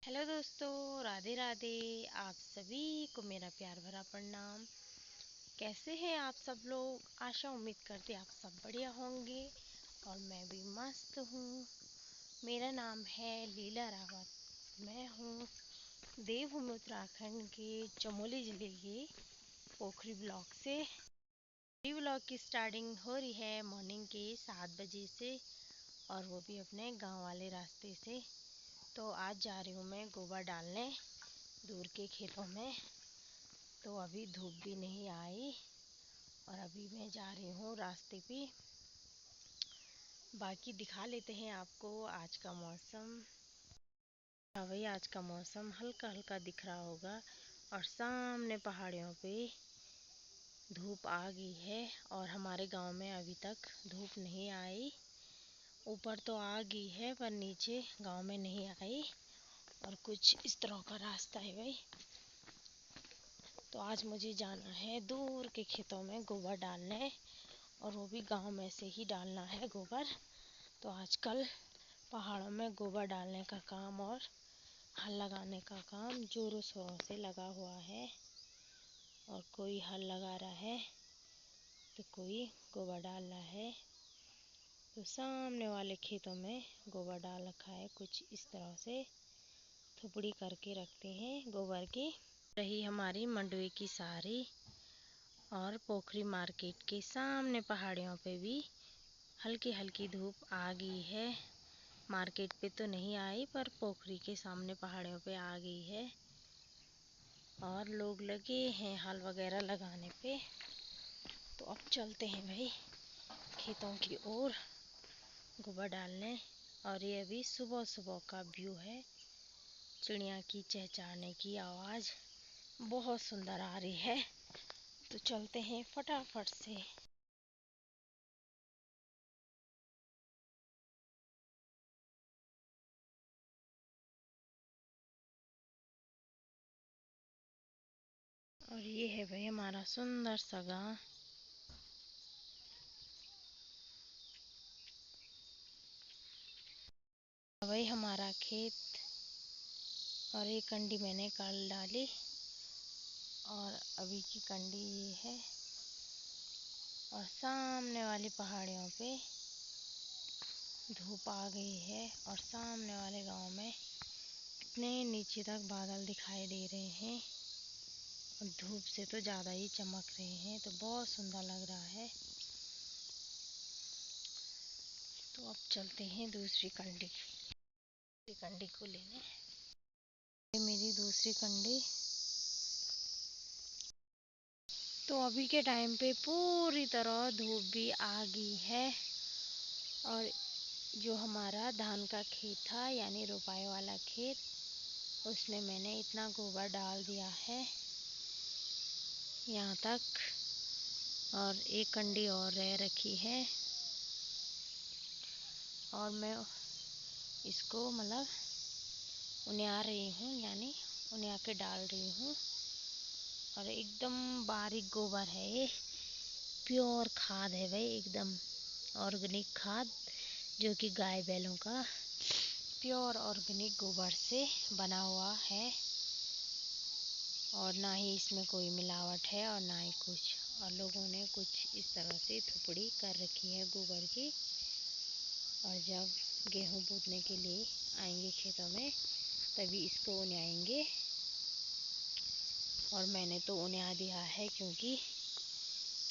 Hello दोस्तों, राधे राधे। आप सभी को मेरा प्यार भरा प्रणाम। कैसे हैं आप सब लोग? आशा उम्मीद करते आप सब बढ़िया होंगे और मैं भी मस्त हूँ। मेरा नाम है लीला रावत। मैं हूँ देवभूमि उत्तराखंड के चमोली ज़िले के पोखरी ब्लॉक से। ब्लॉग की स्टार्टिंग हो रही है मॉर्निंग के 7 बजे से, और वो भी अपने गांव वाले रास्ते से। तो आज जा रही हूँ मैं गोबर डालने दूर के खेतों में। तो अभी धूप भी नहीं आई और अभी मैं जा रही हूँ रास्ते पे। बाकी दिखा लेते हैं आपको आज का मौसम। हाँ भाई, आज का मौसम हल्का हल्का दिख रहा होगा और सामने पहाड़ियों पे धूप आ गई है। और हमारे गांव में अभी तक धूप नहीं आई। ऊपर तो आ गई है पर नीचे गांव में नहीं आई। और कुछ इस तरह का रास्ता है भाई। तो आज मुझे जाना है दूर के खेतों में गोबर डालने, और वो भी गांव में से ही डालना है गोबर। तो आजकल पहाड़ों में गोबर डालने का काम और हल लगाने का काम जोरों शोरों से लगा हुआ है। और कोई हल लगा रहा है तो कोई गोबर डाल रहा है। तो सामने वाले खेतों में गोबर डाल रखा है कुछ इस तरह से। थुपड़ी करके रखते हैं गोबर की। रही हमारी मंडवे की सारी। और पोखरी मार्केट के सामने पहाड़ियों पे भी हल्की हल्की धूप आ गई है। मार्केट पे तो नहीं आई पर पोखरी के सामने पहाड़ियों पे आ गई है। और लोग लगे हैं हल वगैरह लगाने पे। तो अब चलते हैं भाई खेतों की ओर गोबर डालने। और ये अभी सुबह सुबह का व्यू है। चिड़िया की चहचहाने की आवाज़ बहुत सुंदर आ रही है। तो चलते हैं फटाफट से। और ये है भाई हमारा सुंदर सा गाँव। वही हमारा खेत। और ये कंडी मैंने कल डाली और अभी की कंडी ये है। और सामने वाली पहाड़ियों पे धूप आ गई है। और सामने वाले गांव में इतने नीचे तक बादल दिखाई दे रहे हैं और धूप से तो ज़्यादा ही चमक रहे हैं। तो बहुत सुंदर लग रहा है। तो अब चलते हैं दूसरी कंडी को लेने। ये मेरी दूसरी कंडी। तो अभी के टाइम पे पूरी तरह धूप भी आ गई है। और जो हमारा धान का खेत था यानी रोपाई वाला खेत, उसमें मैंने इतना गोबर डाल दिया है यहाँ तक। और एक कंडी और रह रखी है। और मैं इसको मतलब उन्या रही हूँ, यानी उन्या के डाल रही हूँ। और एकदम बारीक गोबर है ये। प्योर खाद है भाई, एकदम ऑर्गेनिक खाद, जो कि गाय बैलों का प्योर ऑर्गेनिक गोबर से बना हुआ है। और ना ही इसमें कोई मिलावट है और ना ही कुछ। और लोगों ने कुछ इस तरह से थुपड़ी कर रखी है गोबर की। और जब गेहूं बूटने के लिए आएंगे खेतों में तभी इसको उन्याएंगे। और मैंने तो उन्या दिया है क्योंकि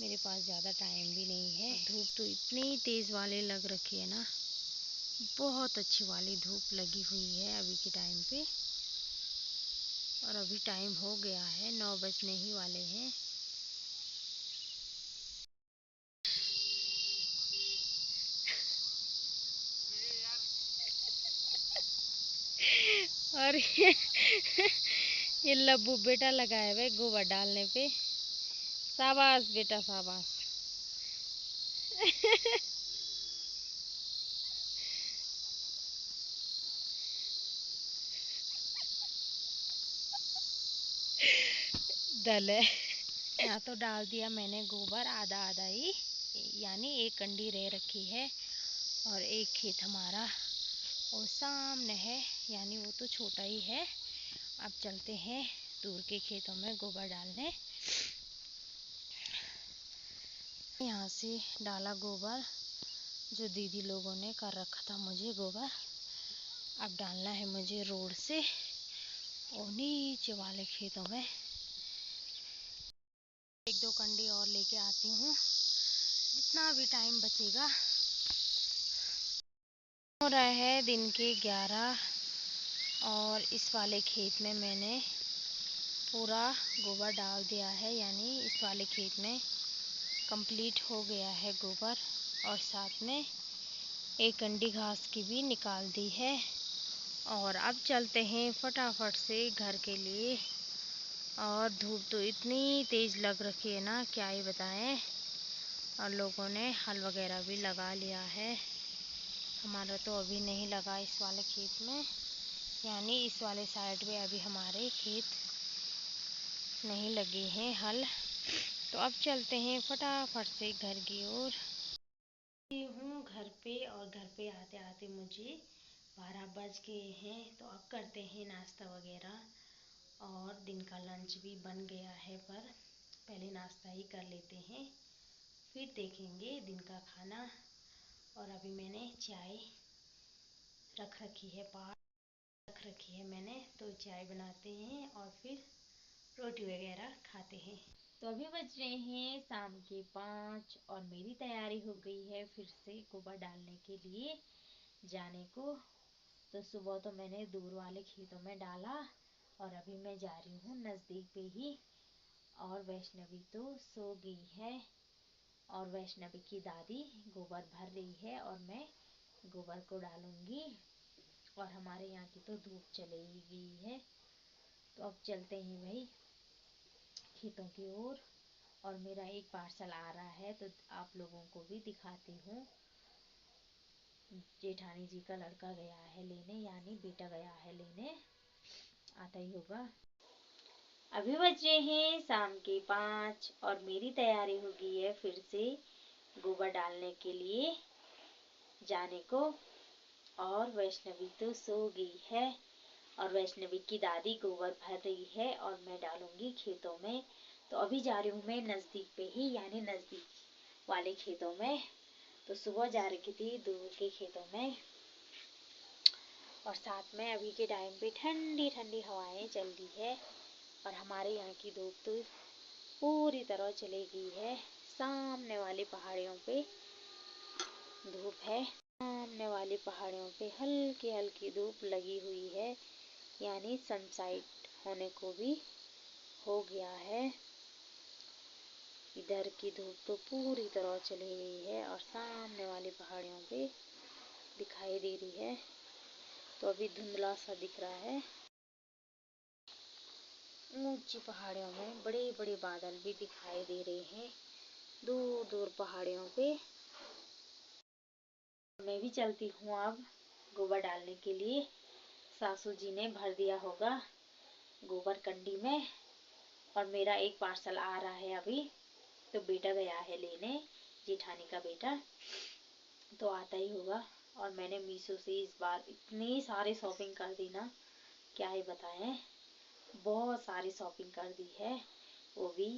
मेरे पास ज़्यादा टाइम भी नहीं है। धूप तो इतनी तेज़ वाली लग रखी है ना, बहुत अच्छी वाली धूप लगी हुई है अभी के टाइम पे। और अभी टाइम हो गया है, 9 बजने ही वाले हैं। और ये लब्बू बेटा लगा है भाई गोबर डालने पे। शाबाश बेटा शाबाश। दल है। यहाँ तो डाल दिया मैंने गोबर आधा आधा ही, यानी एक कंडी रह रखी है। और एक खेत हमारा वो सामने है यानी वो तो छोटा ही है। अब चलते हैं दूर के खेतों में गोबर डालने। यहाँ से डाला गोबर, जो दीदी लोगों ने कर रखा था मुझे गोबर। अब डालना है मुझे रोड से और नीचे वाले खेतों में। एक दो कंडी और लेके आती हूँ, जितना भी टाइम बचेगा। हो रहा है दिन के 11 और इस वाले खेत में मैंने पूरा गोबर डाल दिया है, यानी इस वाले खेत में कंप्लीट हो गया है गोबर। और साथ में एक कंडी घास की भी निकाल दी है। और अब चलते हैं फटाफट से घर के लिए। और धूप तो इतनी तेज़ लग रखी है ना, क्या ही बताएं। और लोगों ने हल वगैरह भी लगा लिया है। हमारा तो अभी नहीं लगा इस वाले खेत में, यानी इस वाले साइड में अभी हमारे खेत नहीं लगे हैं हल। तो अब चलते हैं फटाफट से घर की ओर। हूँ घर पे, और घर पे आते आते मुझे 12 बज गए हैं। तो अब करते हैं नाश्ता वगैरह, और दिन का लंच भी बन गया है, पर पहले नाश्ता ही कर लेते हैं, फिर देखेंगे दिन का खाना। और अभी मैंने चाय रख रखी है, पास रख रखी है मैंने, तो चाय बनाते हैं और फिर रोटी वगैरह खाते हैं। तो अभी बज रहे हैं शाम के 5 और मेरी तैयारी हो गई है फिर से गोबर डालने के लिए जाने को। तो सुबह तो मैंने दूर वाले खेतों में डाला, और अभी मैं जा रही हूँ नज़दीक पे ही। और वैष्णवी तो सो गई है, और वैष्णवी की दादी गोबर भर रही है, और मैं गोबर को डालूंगी। और हमारे यहाँ की तो धूप चली गई है। तो अब चलते हैं भाई खेतों की ओर। और मेरा एक पार्सल आ रहा है, तो आप लोगों को भी दिखाती हूँ। जेठानी जी का लड़का गया है लेने, यानी बेटा गया है लेने, आता ही होगा। अभी बज रहे हैं शाम के 5 और मेरी तैयारी हो गई है फिर से गोबर डालने के लिए जाने को। और वैष्णवी तो सो गई है, और वैष्णवी की दादी गोबर भर रही है, और मैं डालूंगी खेतों में। तो अभी जा रही हूँ मैं नज़दीक पे ही, यानी नज़दीक वाले खेतों में। तो सुबह जा रही थी दूर के खेतों में, और साथ में अभी के टाइम पे ठंडी ठंडी हवाएं चल रही है। और हमारे यहाँ की धूप तो पूरी तरह चली गई है। सामने वाली पहाड़ियों पे धूप है, सामने वाली पहाड़ियों पे हल्की हल्की धूप लगी हुई है, यानी सनसाइट होने को भी हो गया है। इधर की धूप तो पूरी तरह चली गई है, और सामने वाली पहाड़ियों पे दिखाई दे रही है। तो अभी धुंधला सा दिख रहा है। ऊंची पहाड़ियों में बड़े बड़े बादल भी दिखाई दे रहे हैं, दूर दूर पहाड़ियों पे। मैं भी चलती हूँ अब गोबर डालने के लिए। सासू जी ने भर दिया होगा गोबर कंडी में, और मेरा एक पार्सल आ रहा है अभी। तो बेटा गया है लेने, जेठानी का बेटा, तो आता ही होगा। और मैंने मीशो से इस बार इतनी सारी शॉपिंग कर दी ना, क्या ही बताएं। बहुत सारी शॉपिंग कर दी है, वो भी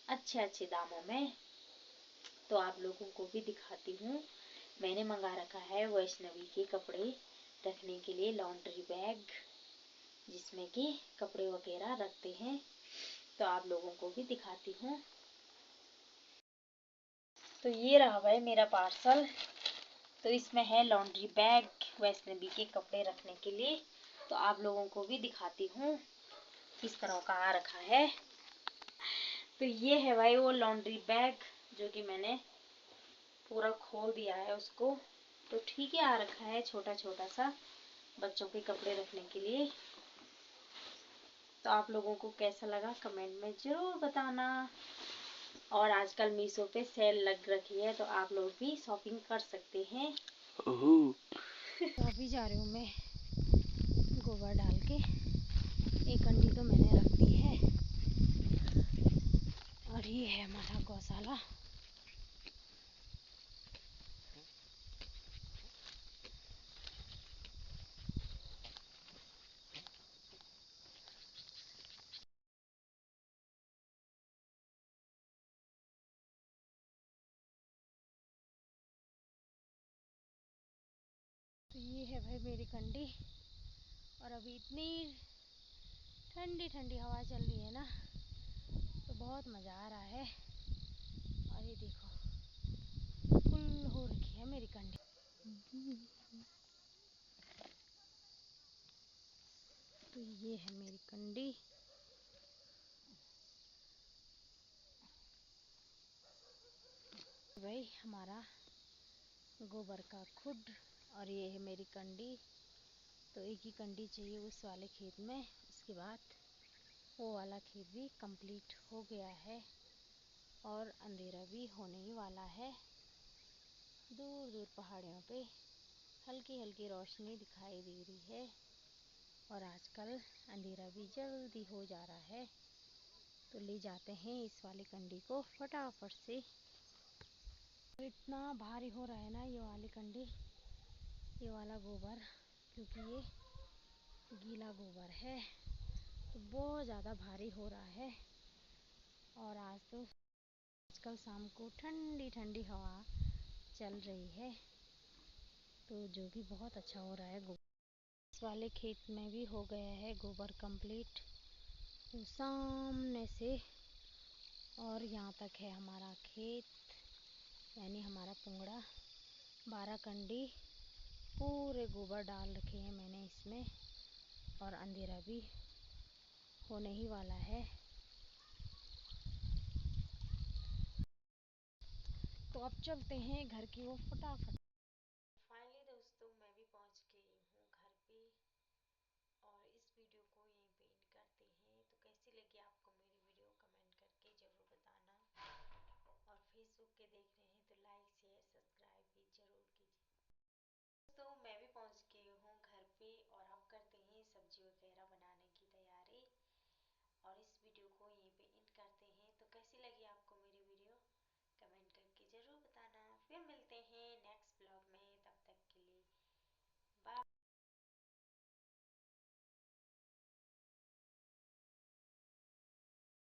अच्छे अच्छे दामों में। तो आप लोगों को भी दिखाती हूँ। मैंने मंगा रखा है वैष्णवी के कपड़े रखने के लिए लॉन्ड्री बैग, जिसमें कि कपड़े वगैरह रखते हैं। तो आप लोगों को भी दिखाती हूँ। तो ये रहा भाई मेरा पार्सल। तो इसमें है लॉन्ड्री बैग वैष्णवी के कपड़े रखने के लिए। तो आप लोगों को भी दिखाती हूँ किस तरह का आ रखा है। तो ये है भाई वो लॉन्ड्री बैग, जो कि मैंने पूरा खोल दिया है उसको। तो ठीक है, आ रखा है छोटा छोटा सा बच्चों के कपड़े रखने के लिए। तो आप लोगों को कैसा लगा कमेंट में जरूर बताना। और आजकल मीशो पे सेल लग रखी है, तो आप लोग भी शॉपिंग कर सकते हैं। तो अभी जा रही हूँ मैं गोबर डाल के। एक अंडी तो मैंने रख दी है, और ये है हमारा गौशाला। तो ये है भाई मेरी कंडी। और अभी इतनी ठंडी ठंडी हवा चल रही है ना, तो बहुत मज़ा आ रहा है। और ये देखो फुल हो रखी है मेरी कंडी। तो ये है मेरी कंडी। भाई हमारा गोबर का खुड, और ये है मेरी कंडी। तो एक ही कंडी चाहिए उस वाले खेत में, उसके बाद वो वाला खेत भी कंप्लीट हो गया है और अंधेरा भी होने ही वाला है। दूर दूर पहाड़ियों पे हल्की हल्की रोशनी दिखाई दे रही है और आजकल अंधेरा भी जल्दी हो जा रहा है। तो ले जाते हैं इस वाली कंडी को फटाफट से। इतना भारी हो रहा है ना ये वाली कंडी, ये वाला गोबर, क्योंकि ये गीला गोबर है तो बहुत ज़्यादा भारी हो रहा है। और आज तो आजकल शाम को ठंडी ठंडी हवा चल रही है, तो जो भी बहुत अच्छा हो रहा है। इस वाले खेत में भी हो गया है गोबर कंप्लीट, तो सामने से और यहाँ तक है हमारा खेत, यानी हमारा पुंगड़ा। 12 कंडी पूरे गोबर डाल रखे हैं मैंने इसमें, और अंधेरा भी होने ही वाला है। तो अब चलते हैं घर की ओर फटाफट। फाइनली दोस्तों मैं भी पहुंच गई हूँ घर पे, और इस वीडियो को यहीं पे एंड करते हैं। तो कैसी लगी आपको मेरी वीडियो कमेंट करके ज़रूर बताना, और फेसबुक के देख रहे हैं तो लाइक शेयर सब्सक्राइब भी ज़रूर कीजिए। तो मैं भी पहुंच गई हूँ घर पे, और अब करते हैं सब्जी वगैरह बनाने की तैयारी, और इस वीडियो को यहीं पे एंड करते हैं। तो कैसी लगी आपको मेरी वीडियो कमेंट करके ज़रूर बताना। फिर मिलते हैं नेक्स्ट